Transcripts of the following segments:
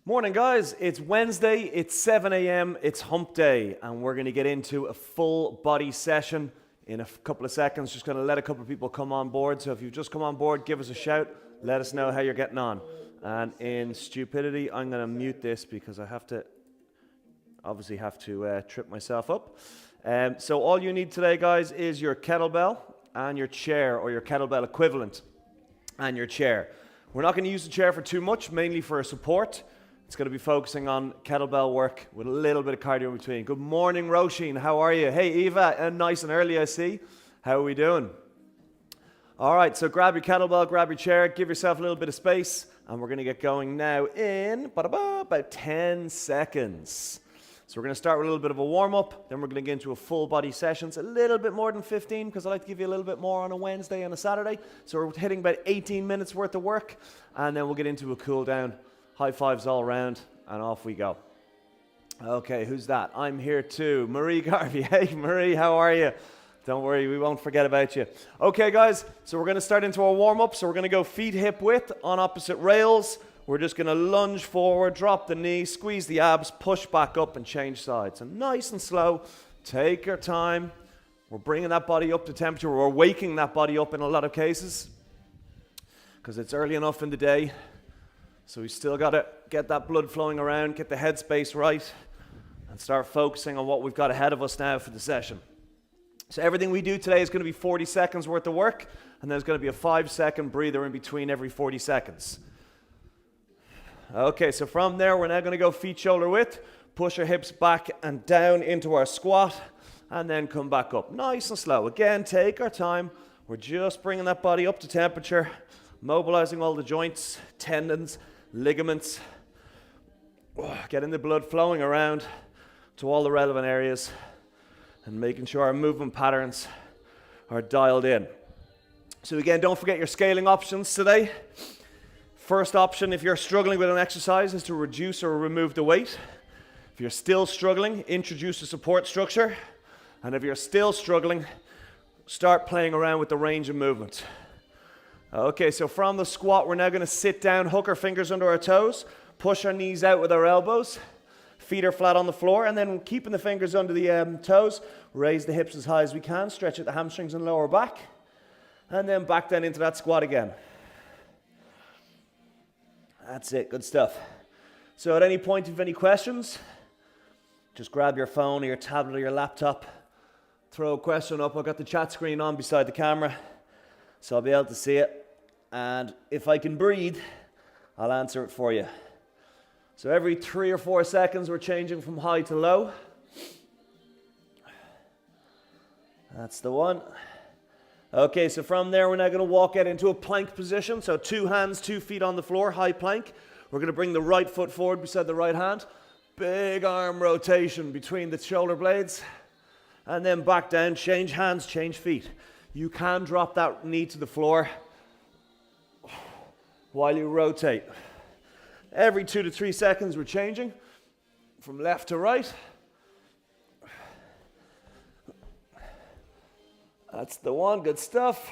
Morning guys, it's Wednesday, it's 7 a.m, it's hump day, and we're going to get into a full body session in a couple of seconds. Just going to let a couple of people come on board, so if you've just come on board, give us a shout, let us know how you're getting on. And in stupidity, I'm going to mute this because I obviously have to trip myself up. So all you need today guys is your kettlebell and your chair, or your kettlebell equivalent and your chair. We're not going to use the chair for too much, mainly for support. It's going to be focusing on kettlebell work with a little bit of cardio in between. Good morning, Roisin. How are you? Hey, Eva, nice and early, I see. How are we doing? All right, so grab your kettlebell, grab your chair, give yourself a little bit of space, and we're going to get going now in about 10 seconds. So we're going to start with a little bit of a warm-up, then we're going to get into a full body session. It's a little bit more than 15 because I like to give you a little bit more on a Wednesday and a Saturday. So we're hitting about 18 minutes worth of work, and then we'll get into a cool down. High fives all around, and off we go. Okay, who's that? I'm here too. Marie Garvey. Hey, Marie, how are you? Don't worry, we won't forget about you. Okay, guys, so we're going to start into our warm-up. So we're going to go feet hip width on opposite rails. We're just going to lunge forward, drop the knee, squeeze the abs, push back up, and change sides. And nice and slow. Take your time. We're bringing that body up to temperature. We're waking that body up in a lot of cases because it's early enough in the day. So we still got to get that blood flowing around, get the headspace right, and start focusing on what we've got ahead of us now for the session. So everything we do today is going to be 40 seconds worth of work, and there's going to be a 5-second breather in between every 40 seconds. Okay, so from there, we're now going to go feet shoulder width, push our hips back and down into our squat, and then come back up. Nice and slow. Again, take our time. We're just bringing that body up to temperature, mobilizing all the joints, tendons, ligaments, getting the blood flowing around to all the relevant areas and making sure our movement patterns are dialed in. So again, don't forget your scaling options today. First option, if you're struggling with an exercise, is to reduce or remove the weight. If you're still struggling, introduce a support structure. And if you're still struggling, start playing around with the range of movement. Okay, so from the squat, we're now going to sit down, hook our fingers under our toes, push our knees out with our elbows, feet are flat on the floor, and then keeping the fingers under the toes, raise the hips as high as we can, stretch out the hamstrings and lower back, and then back down into that squat again. That's it, good stuff. So at any point, if you have any questions, just grab your phone or your tablet or your laptop, throw a question up. I've got the chat screen on beside the camera, so I'll be able to see it. And if I can breathe, I'll answer it for you. So every 3 or 4 seconds, we're changing from high to low. That's the one. Okay, so from there, we're now going to walk out into a plank position. So 2 hands, 2 feet on the floor, high plank. We're going to bring the right foot forward beside the right hand. Big arm rotation between the shoulder blades. And then back down, change hands, change feet. You can drop that knee to the floor while you rotate. Every 2 to 3 seconds, we're changing from left to right. That's the one, good stuff.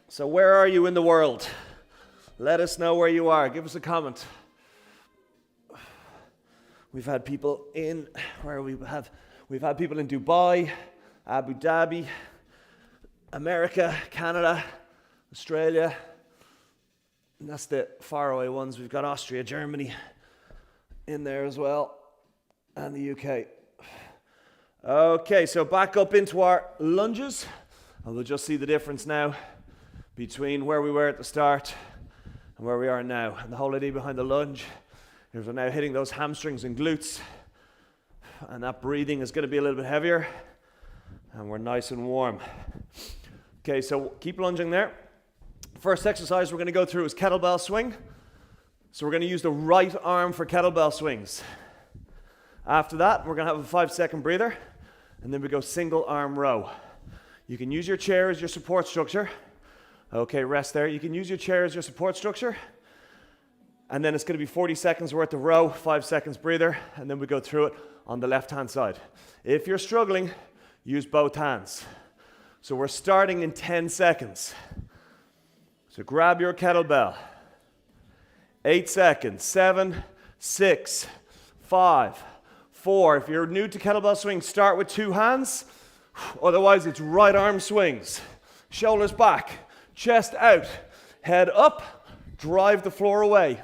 So where are you in the world? Let us know where you are. Give us a comment. We've had people in, we've had people in Dubai, Abu Dhabi, America, Canada, Australia. And that's the faraway ones. We've got Austria, Germany in there as well, and the UK. Okay, so back up into our lunges, and we'll just see the difference now between where we were at the start and where we are now. And the whole idea behind the lunge is we're now hitting those hamstrings and glutes, and that breathing is going to be a little bit heavier, and we're nice and warm. Okay, so keep lunging there. First exercise we're going to go through is kettlebell swing. So we're going to use the right arm for kettlebell swings. After that, we're going to have a 5-second breather, and then we go single arm row. You can use your chair as your support structure. Okay, rest there. You can use your chair as your support structure, and then it's going to be 40 seconds worth of row, 5 seconds breather, and then we go through it on the left-hand side. If you're struggling, use both hands. So we're starting in 10 seconds. So grab your kettlebell. 8 seconds. 7, 6, 5, 4. If you're new to kettlebell swing, start with 2 hands. Otherwise, it's right arm swings. Shoulders back, chest out, head up, drive the floor away.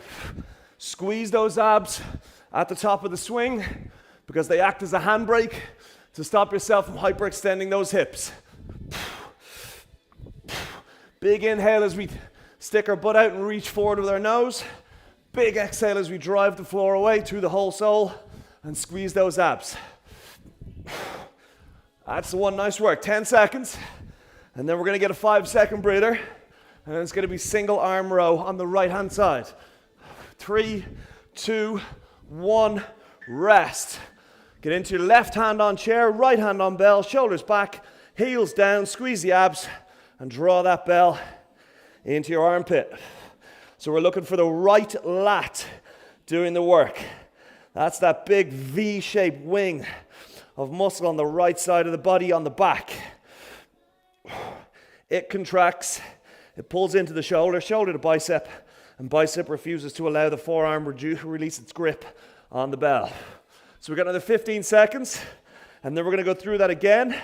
Squeeze those abs at the top of the swing because they act as a handbrake to stop yourself from hyperextending those hips. Big inhale as we stick our butt out and reach forward with our nose. Big exhale as we drive the floor away through the whole soul and squeeze those abs. That's the one. Nice work. 10 seconds. And then we're going to get a 5-second breather. And it's going to be single arm row on the right hand side. 3, 2, 1, rest. Get into your left hand on chair, right hand on bell, shoulders back, heels down, squeeze the abs, and draw that bell into your armpit. So we're looking for the right lat doing the work. That's that big V-shaped wing of muscle on the right side of the body on the back. It contracts, it pulls into the shoulder, shoulder to bicep, and bicep refuses to allow the forearm release its grip on the bell. So we've got another 15 seconds, and then we're going to go through that again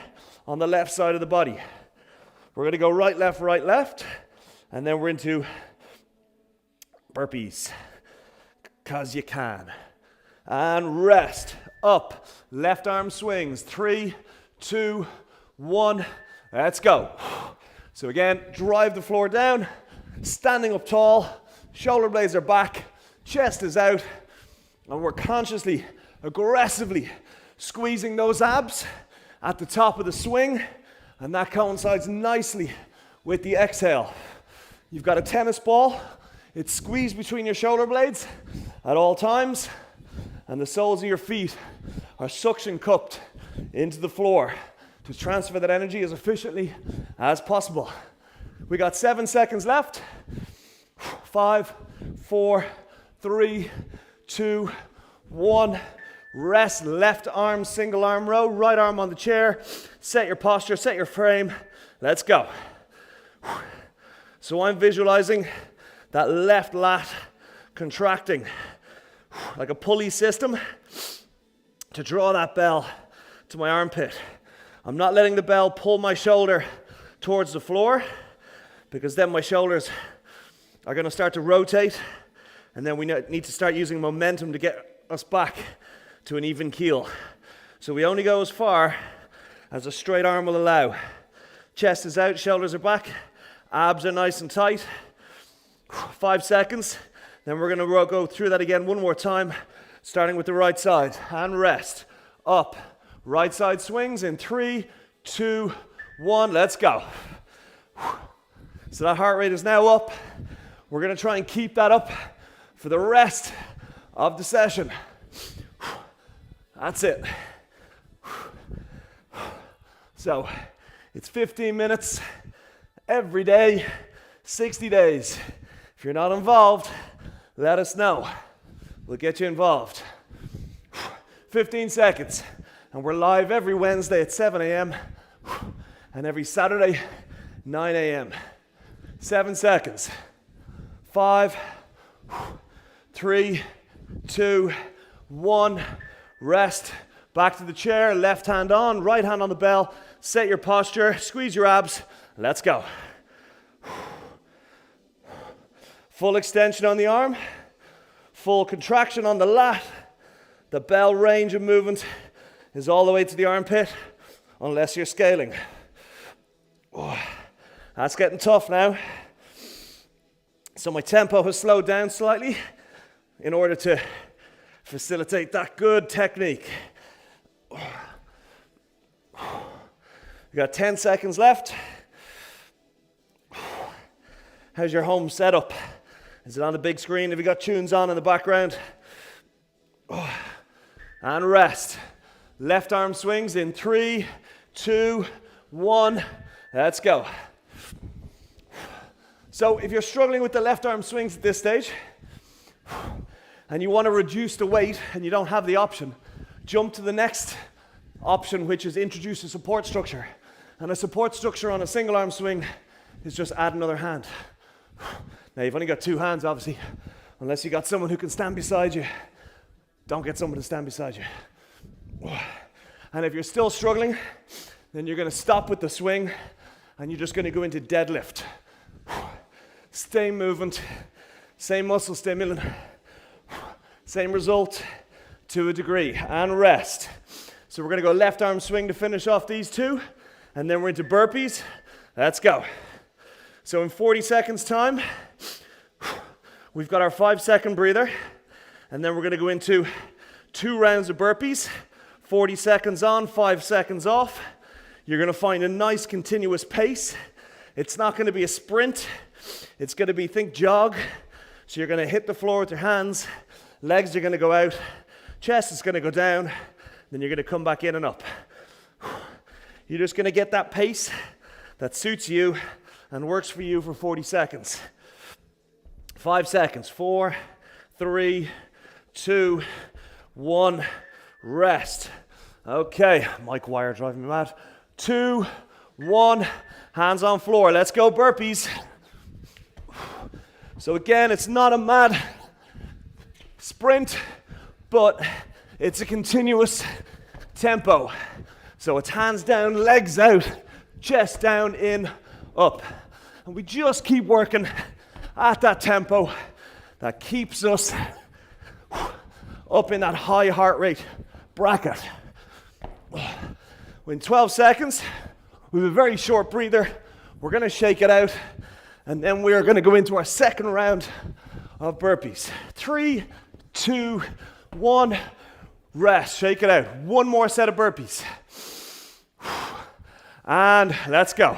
on the left side of the body. We're going to go right, left, and then we're into burpees, because you can. And rest, up, left arm swings, 3, 2, 1, let's go. So again, drive the floor down, standing up tall, shoulder blades are back, chest is out, and we're consciously, aggressively squeezing those abs at the top of the swing, and that coincides nicely with the exhale. You've got a tennis ball, it's squeezed between your shoulder blades at all times, and the soles of your feet are suction cupped into the floor to transfer that energy as efficiently as possible. We got 7 seconds left. 5, 4, 3, 2, 1. Rest, left arm, single arm row, right arm on the chair. Set your posture, set your frame. Let's go. So I'm visualizing that left lat contracting like a pulley system to draw that bell to my armpit. I'm not letting the bell pull my shoulder towards the floor because then my shoulders are going to start to rotate, and then we need to start using momentum to get us back to an even keel. So we only go as far as a straight arm will allow. Chest is out, shoulders are back, abs are nice and tight. 5 seconds, then we're going to go through that again one more time, starting with the right side. And rest, up, right side swings in 3, 2, 1, let's go. So that heart rate is now up. We're going to try and keep that up for the rest of the session. That's it. So it's 15 minutes every day, 60 days. If you're not involved, let us know. We'll get you involved. 15 seconds. And we're live every Wednesday at 7 a.m. and every Saturday, 9 a.m. 7 seconds. 5, 3, 2, 1. Rest. Back to the chair. Left hand on, right hand on the bell. Set your posture. Squeeze your abs. Let's go. Full extension on the arm. Full contraction on the lat. The bell range of movement is all the way to the armpit, unless you're scaling. Oh, that's getting tough now. So my tempo has slowed down slightly in order to facilitate that good technique. We got 10 seconds left. How's your home setup? Is it on the big screen? Have you got tunes on in the background? And rest. Left arm swings in 3, 2, 1. Let's go. So if you're struggling with the left arm swings at this stage, and you want to reduce the weight and you don't have the option, jump to the next option, which is introduce a support structure. And a support structure on a single arm swing is just add another hand. Now you've only got 2 hands, obviously, Unless you got someone who can stand beside you, don't get someone to stand beside you. And if you're still struggling, then you're going to stop with the swing and you're just going to go into deadlift. Same movement, same muscle stimulant, same result to a degree, and rest. So we're going to go left arm swing to finish off these two, and then we're into burpees. Let's go. So in 40 seconds time, we've got our 5-second breather, and then we're going to go into 2 rounds of burpees, 40 seconds on, 5 seconds off. You're going to find a nice continuous pace. It's not going to be a sprint. It's going to be, think jog. So you're going to hit the floor with your hands, legs are going to go out, chest is going to go down, then you're going to come back in and up. You're just going to get that pace that suits you and works for you for 40 seconds. 5 seconds. 4, 3, 2, 1. Rest. Okay, mic wire driving me mad. 2, 1. Hands on floor. Let's go burpees. So again, it's not a mad sprint, but it's a continuous tempo. So it's hands down, legs out, chest down, in, up. And we just keep working at that tempo that keeps us up in that high heart rate bracket. In 12 seconds, we have a very short breather. We're going to shake it out, and then we are going to go into our second round of burpees. 3, 2, 1, rest. Shake it out. One more set of burpees. And let's go.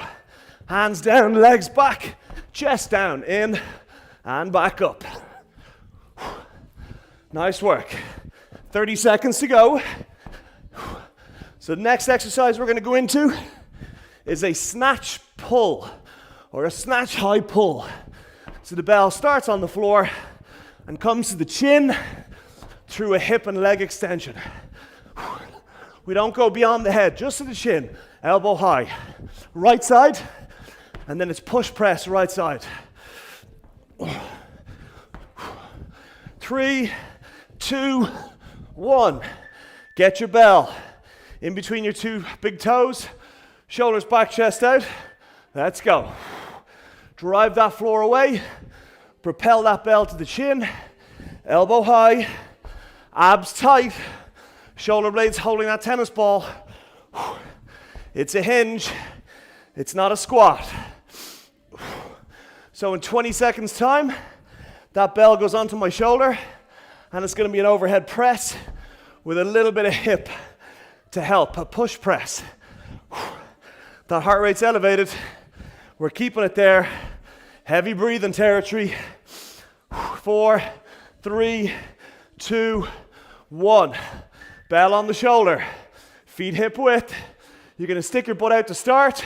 Hands down, legs back, chest down, in and back up. Nice work. 30 seconds to go. So the next exercise we're going to go into is a snatch pull or a snatch high pull. So the bell starts on the floor and comes to the chin through a hip and leg extension. We don't go beyond the head, just to the chin, elbow high. Right side, and then it's push press right side. 3, 2, 1. Get your bell in between your 2 big toes, shoulders back, chest out. Let's go. Drive that floor away, propel that bell to the chin, elbow high, abs tight, shoulder blades holding that tennis ball. It's a hinge, it's not a squat. So in 20 seconds time, that bell goes onto my shoulder, and it's going to be an overhead press with a little bit of hip to help, a push press. That heart rate's elevated. We're keeping it there. Heavy breathing territory. 4, 3, 2, 1. Bell on the shoulder. Feet hip width. You're going to stick your butt out to start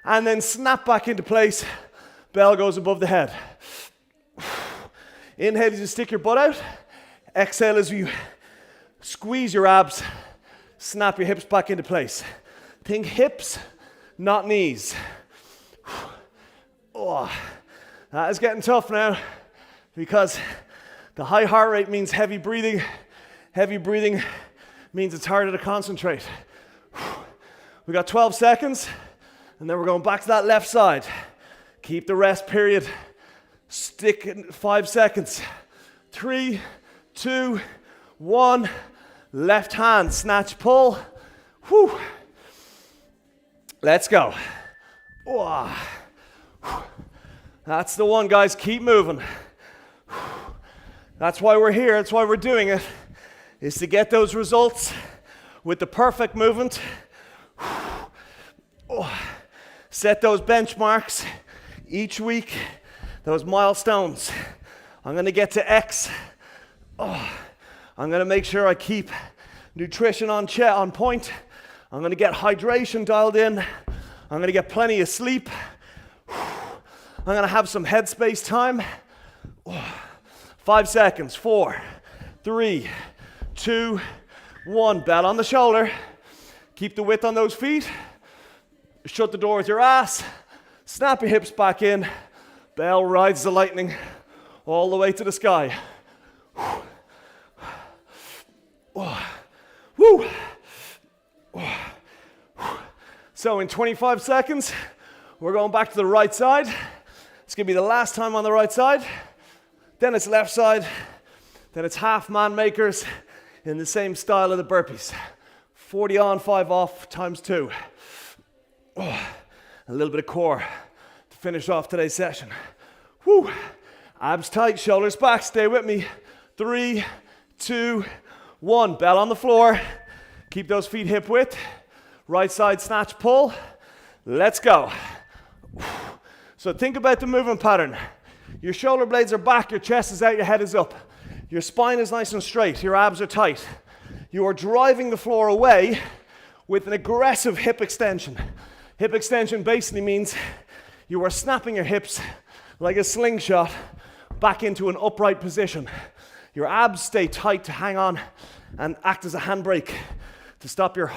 and then snap back into place. Bell goes above the head. Inhale as you stick your butt out. Exhale as you squeeze your abs. Snap your hips back into place. Think hips, not knees. Oh, that is getting tough now because the high heart rate means heavy breathing. Heavy breathing means it's harder to concentrate. We got 12 seconds, and then we're going back to that left side. Keep the rest period. Stick in 5 seconds. 3, 2, 1. Left hand, snatch pull. Whew. Let's go. Oh. That's the one, guys. Keep moving. That's why we're here. That's why we're doing it, is to get those results with the perfect movement. Oh. Set those benchmarks each week, those milestones. I'm going to get to X. Oh. I'm going to make sure I keep nutrition on point. I'm going to get hydration dialed in. I'm going to get plenty of sleep. I'm going to have some headspace time. 5 seconds. 4, 3, 2, 1. Bell on the shoulder. Keep the width on those feet. Shut the door with your ass. Snap your hips back in. Bell rides the lightning all the way to the sky. So in 25 seconds, we're going back to the right side. It's going to be the last time on the right side. Then it's left side. Then it's half man makers in the same style of the burpees. 40 on, 5 off, times 2. Oh, a little bit of core to finish off today's session. Woo. Abs tight, shoulders back, stay with me. 3, 2, 1. Bell on the floor. Keep those feet hip width. Right side snatch pull. Let's go. So think about the movement pattern. Your shoulder blades are back, your chest is out, your head is up. Your spine is nice and straight, your abs are tight. You are driving the floor away with an aggressive hip extension. Hip extension basically means you are snapping your hips like a slingshot back into an upright position. Your abs stay tight to hang on and act as a handbrake to stop your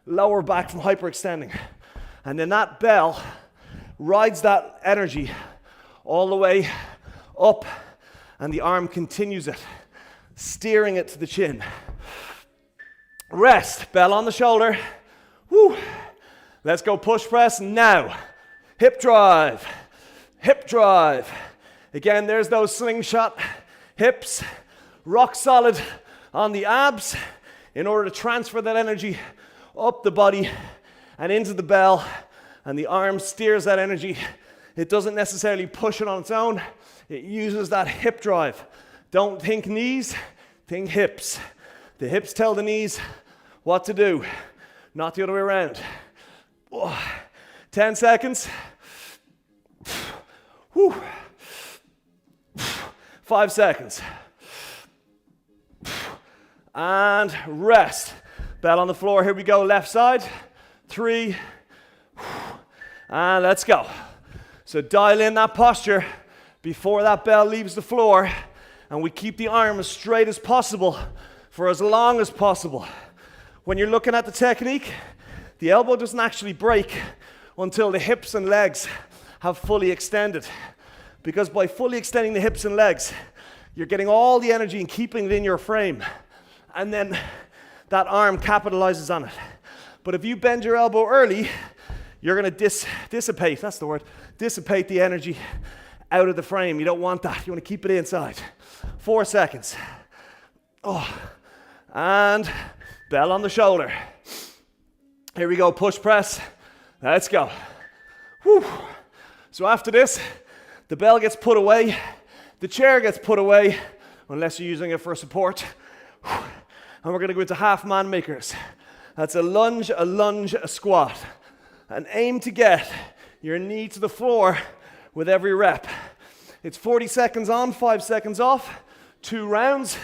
lower back from hyperextending. And then that bell rides that energy all the way up, and the arm continues it, steering it to the chin. Rest, bell on the shoulder. Woo. Let's go push press now. Hip drive, hip drive. Again, there's those slingshot hips, rock solid on the abs in order to transfer that energy up the body and into the bell, and the arm steers that energy. It doesn't necessarily push it on its own. It uses that hip drive. Don't think knees, think hips. The hips tell the knees what to do, not the other way around. 10 seconds. 5 seconds. And rest. Bell on the floor, here we go, left side. 3, and let's go. So dial in that posture before that bell leaves the floor, and we keep the arm as straight as possible for as long as possible. When you're looking at the technique, the elbow doesn't actually break until the hips and legs have fully extended. Because by fully extending the hips and legs, you're getting all the energy and keeping it in your frame. And then that arm capitalizes on it. But if you bend your elbow early, you're going to dissipate, that's the word, dissipate the energy out of the frame. You don't want that. You want to keep it inside. 4 seconds. And bell on the shoulder. Here we go, push press. Let's go. Whew. So after this, the bell gets put away, the chair gets put away, unless you're using it for support. And we're going to go into half man makers. That's a lunge, a squat. And aim to get your knee to the floor with every rep. It's 40 seconds on, 5 seconds off, 2 rounds,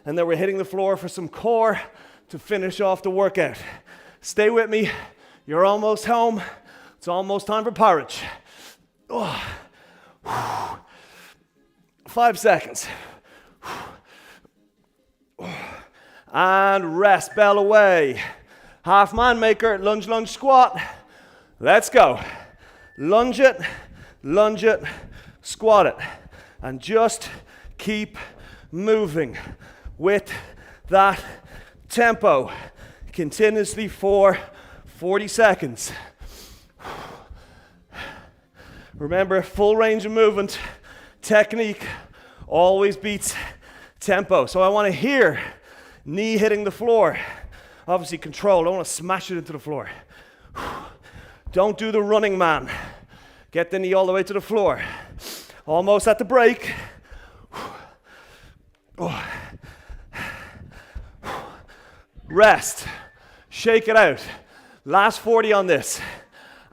and then we're hitting the floor for some core to finish off the workout. Stay with me. You're almost home. It's almost time for porridge. 5 seconds. And rest, bell away. Half man maker, lunge, squat. Let's go. Lunge it, squat it. And just keep moving with that tempo continuously for 40 seconds. Remember, full range of movement, technique always beats tempo. So I want to hear knee hitting the floor. Obviously control, I don't want to smash it into the floor. Don't do the running man. Get the knee all the way to the floor. Almost at the break. Rest. Shake it out. Last 40 on this.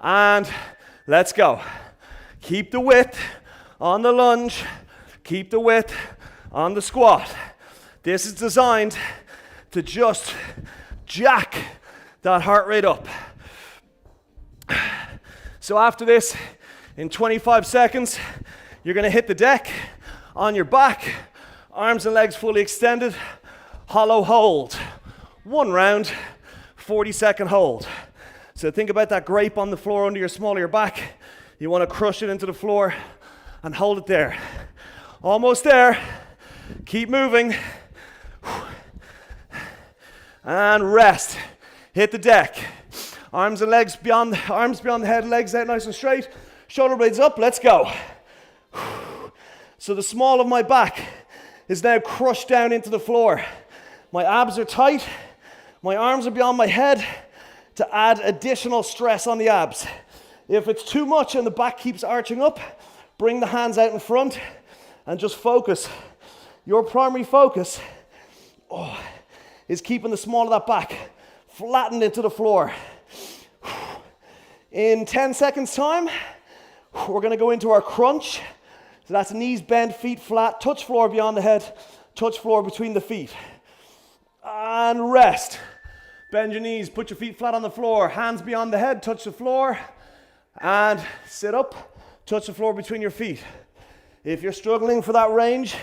And let's go. Keep the width on the lunge. Keep the width on the squat. This is designed to just jack that heart rate up. So after this, in 25 seconds, you're going to hit the deck on your back, arms and legs fully extended, hollow hold. 1 round, 40-second hold. So think about that grape on the floor under your small of your back. You want to crush it into the floor and hold it there. Almost there. Keep moving. And rest. Hit the deck. Arms and legs beyond, arms beyond the head, legs out nice and straight. Shoulder blades up, let's go. So the small of my back is now crushed down into the floor. My abs are tight. My arms are beyond my head to add additional stress on the abs. If it's too much and the back keeps arching up, bring the hands out in front and just focus. Your primary focus is keeping the small of that back flattened into the floor. In 10 seconds time, we're going to go into our crunch. So that's knees bent, feet flat, touch floor beyond the head, touch floor between the feet. And rest. Bend your knees, put your feet flat on the floor, hands beyond the head, touch the floor. And sit up, touch the floor between your feet. If you're struggling for that range,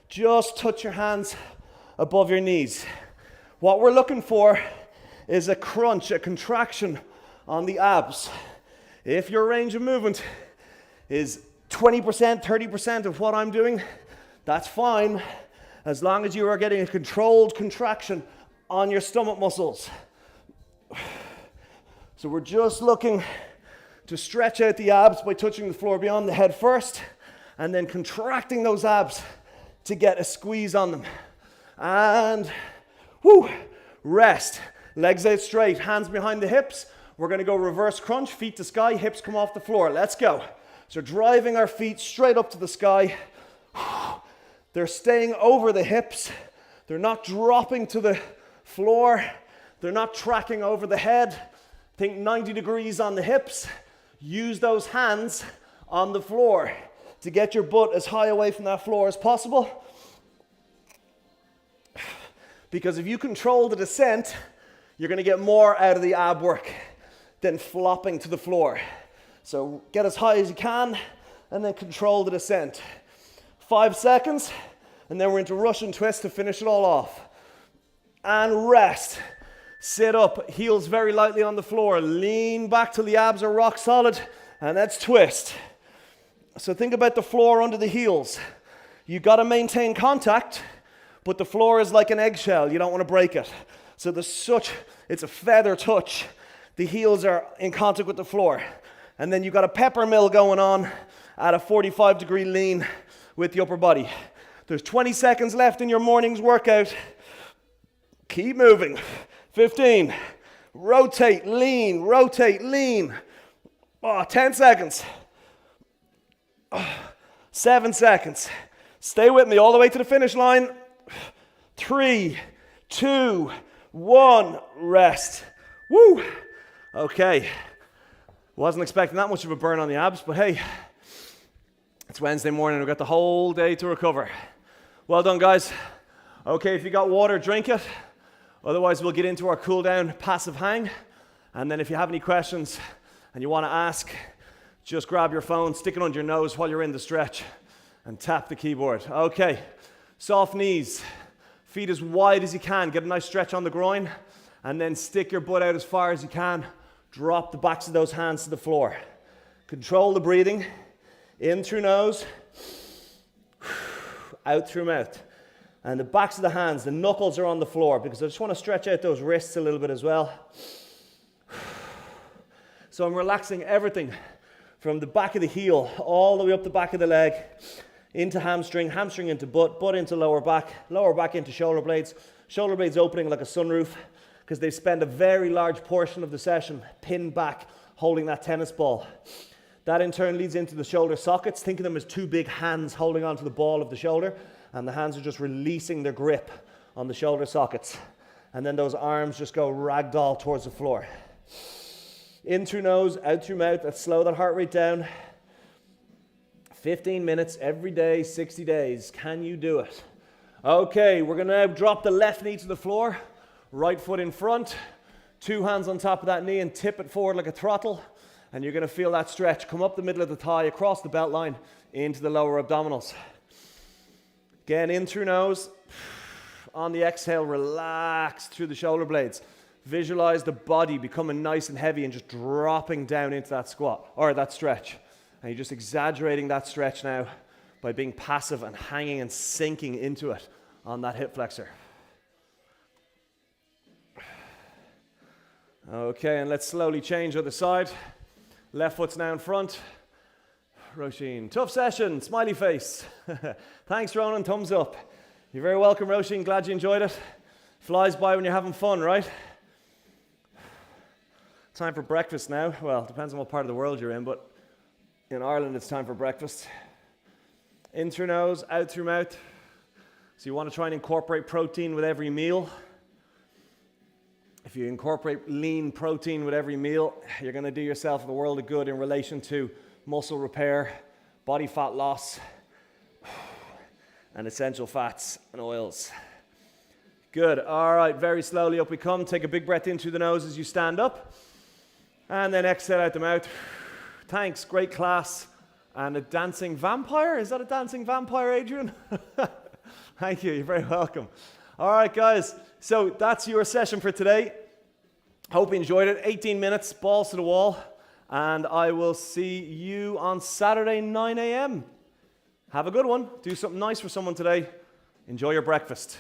just touch your hands above your knees. What we're looking for is a crunch, a contraction on the abs. If your range of movement is 20%, 30% of what I'm doing, that's fine, as long as you are getting a controlled contraction on your stomach muscles. So we're just looking to stretch out the abs by touching the floor beyond the head first, and then contracting those abs to get a squeeze on them. And rest. Legs out straight, hands behind the hips. We're going to go reverse crunch, feet to sky, hips come off the floor. Let's go. So driving our feet straight up to the sky. They're staying over the hips. They're not dropping to the floor. They're not tracking over the head. Think 90 degrees on the hips. Use those hands on the floor to get your butt as high away from that floor as possible. Because if you control the descent, you're going to get more out of the ab work than flopping to the floor. So get as high as you can and then control the descent. 5 seconds, and then we're into Russian twist to finish it all off. And rest. Sit up, heels very lightly on the floor. Lean back till the abs are rock solid, and let's twist. So think about the floor under the heels. You got to maintain contact, but the floor is like an eggshell. You don't want to break it. So it's a feather touch. The heels are in contact with the floor. And then you've got a pepper mill going on at a 45-degree lean with the upper body. There's 20 seconds left in your morning's workout. Keep moving. 15. Rotate, lean, rotate, lean. 10 seconds. 7 seconds. Stay with me all the way to the finish line. 3, 2, 1. Rest. Woo! Okay. Wasn't expecting that much of a burn on the abs, but hey, it's Wednesday morning. We've got the whole day to recover. Well done, guys. Okay, if you got water, drink it. Otherwise, we'll get into our cool down passive hang. And then if you have any questions and you want to ask, just grab your phone, stick it under your nose while you're in the stretch and tap the keyboard. Okay, soft knees, feet as wide as you can. Get a nice stretch on the groin and then stick your butt out as far as you can. Drop the backs of those hands to the floor. Control the breathing. In through nose, out through mouth. And the backs of the hands, the knuckles are on the floor because I just want to stretch out those wrists a little bit as well. So I'm relaxing everything from the back of the heel all the way up the back of the leg into hamstring, hamstring into butt, butt into lower back into shoulder blades opening like a sunroof because they spend a very large portion of the session pinned back holding that tennis ball. That in turn leads into the shoulder sockets. Think of them as two big hands holding onto the ball of the shoulder, and the hands are just releasing their grip on the shoulder sockets. And then those arms just go ragdoll towards the floor. In through nose, out through mouth. Let's slow that heart rate down. 15 minutes every day, 60 days. Can you do it? Okay, we're going to now drop the left knee to the floor. Right foot in front. 2 hands on top of that knee and tip it forward like a throttle. And you're going to feel that stretch come up the middle of the thigh, across the belt line, into the lower abdominals. Again, in through nose. On the exhale, relax through the shoulder blades. Visualize the body becoming nice and heavy and just dropping down into that squat, or that stretch. And you're just exaggerating that stretch now by being passive and hanging and sinking into it on that hip flexor. Okay, and let's slowly change other side. Left foot's now in front. Roisin, tough session, smiley face. Thanks, Ronan, thumbs up. You're very welcome, Roisin, glad you enjoyed it. Flies by when you're having fun, right? Time for breakfast now. Well, depends on what part of the world you're in, but in Ireland it's time for breakfast. In through nose, out through mouth. So you want to try and incorporate protein with every meal. If you incorporate lean protein with every meal, you're going to do yourself the world of good in relation to muscle repair, body fat loss, and essential fats and oils. Good. All right, very slowly up we come. Take a big breath in through the nose as you stand up. And then exhale out the mouth. Thanks, great class. And a dancing vampire? Is that a dancing vampire, Adrian? Thank you, you're very welcome. All right, guys, so that's your session for today. Hope you enjoyed it. 18 minutes, balls to the wall. And I will see you on Saturday, 9 a.m. Have a good one. Do something nice for someone today. Enjoy your breakfast.